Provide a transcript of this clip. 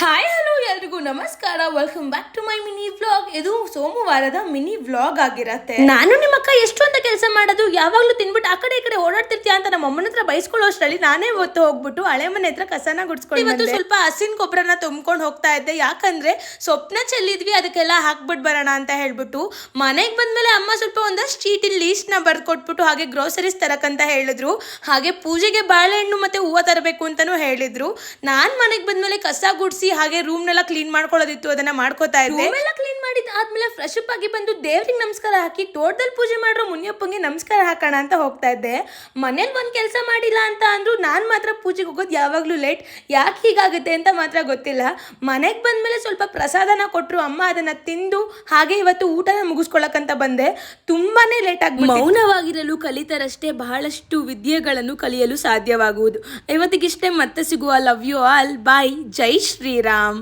Hi hello ಎಲ್ರಿಗೂ ನಮಸ್ಕಾರ. Welcome back to my mini vlog. ಇದು ಸೋಮವಾರದ ಮಿನಿ ವ್ಲಾಗ್ ಆಗಿರತ್ತೆ. ನಾನು ನಿಮ್ಮ ಅಕ್ಕ ಎಷ್ಟು ಅಂತ ಕೆಲಸ ಮಾಡೋದು, ಯಾವಾಗ್ಲೂ ತಿನ್ಬಿಟ್ಟು ಆ ಕಡೆ ಈ ಕಡೆ ಓಡಾಡ್ತಿರ್ತೀಯ ಅಂತ ನಮ್ಮ ಅಮ್ಮನ ಹತ್ರ ಬೈಸ್ಕೊಳ್ಳೋ ಅಷ್ಟರಲ್ಲಿ ನಾನೇ ಹೊತ್ತು ಹೋಗ್ಬಿಟ್ಟು ಹಳೆ ಮನೆ ಹತ್ರ ಕಸನ ಗುಡ್ಸ್ಕೊಂಡು ಇವತ್ತು ಸ್ವಲ್ಪ ಹಸಿನ ಗೊಬ್ಬರನ ತುಂಬ್ಕೊಂಡು ಹೋಗ್ತಾ ಇದ್ದೆ. ಯಾಕಂದ್ರೆ ಸೊಪ್ಪನ ಚೆಲ್ಲಿದ್ವಿ, ಅದಕ್ಕೆಲ್ಲ ಹಾಕ್ಬಿಟ್ಟು ಬರೋಣ ಅಂತ ಹೇಳ್ಬಿಟ್ಟು. ಮನೆಗೆ ಬಂದ್ಮೇಲೆ ಅಮ್ಮ ಸ್ವಲ್ಪ ಒಂದಷ್ಟು ಚೀಟಿಲ್ ಲೀಸ್ಟ್ ನ ಬರ್ಕೊಟ್ಬಿಟ್ಟು ಹಾಗೆ ಗ್ರೋಸರೀಸ್ ತರಕಂತ ಹೇಳಿದ್ರು. ಹಾಗೆ ಪೂಜೆಗೆ ಬಾಳೆಹಣ್ಣು ಮತ್ತೆ ಹೂವು ತರಬೇಕು ಅಂತಾನು ಹೇಳಿದ್ರು. ನಾನ್ ಮನೆಗೆ ಬಂದ್ಮೇಲೆ ಕಸ ಗುಡ್ಸಿ ಹಾಗೆ ರೂಮ್ನೆಲ್ಲ ಕ್ಲೀನ್ ಮಾಡ್ಕೊಳ್ಳೋದಿತ್ತು, ಅದನ್ನ ಮಾಡ್ಕೋತಾ ಇದ್ದೆ. ರೂಮ್ ಎಲ್ಲ ಕ್ಲೀನ್ ಮಾಡಿದ ಆದ್ಮೇಲೆ ಫ್ರೆಶ್ ಅಪ್ ಆಗಿ ಬಂದು ದೇವ್ರಿಗೆ ನಮಸ್ಕಾರ ಹಾಕಿ ಟೋಟಲ್ ಪೂಜೆ ಮಾಡ್ರೋ ಮುನಿಯಪ್ಪಂಗೆ ನಮಸ್ಕಾರ ಹಾಕೋಣ ಅಂತ ಹೋಗ್ತಾ ಇದ್ದೆ. ಮನೇಲಿ ಒಂದ್ ಕೆಲಸ ಮಾಡಿಲ್ಲ ಅಂತ ಅಂದ್ರು ನಾನ್ ಮಾತ್ರ ಪೂಜೆಗೆ ಹೋಗೋದು ಯಾವಾಗ್ಲೂ ಲೇಟ್. ಯಾಕೆ ಹೀಗಾಗುತ್ತೆ ಅಂತ ಮಾತ್ರ ಗೊತ್ತಿಲ್ಲ. ಮನೆಗೆ ಬಂದ್ಮೇಲೆ ಸ್ವಲ್ಪ ಪ್ರಸಾದನ ಕೊಟ್ರು ಅಮ್ಮ, ಅದನ್ನ ತಿಂದು ಹಾಗೆ ಇವತ್ತು ಊಟನ ಮುಗಿಸ್ಕೊಳಕಂತ ಬಂದೆ. ತುಂಬಾನೇ ಲೇಟ್ ಆಗಿ ಮೌನವಾಗಿರಲು ಕಲಿತರಷ್ಟೇ ಬಹಳಷ್ಟು ವಿದ್ಯೆಗಳನ್ನು ಕಲಿಯಲು ಸಾಧ್ಯವಾಗುವುದು. ಇವತ್ತಿಗಿಷ್ಟೇ, ಮತ್ತೆ ಸಿಗುವ. Love you all. Bye. Jai Shriram.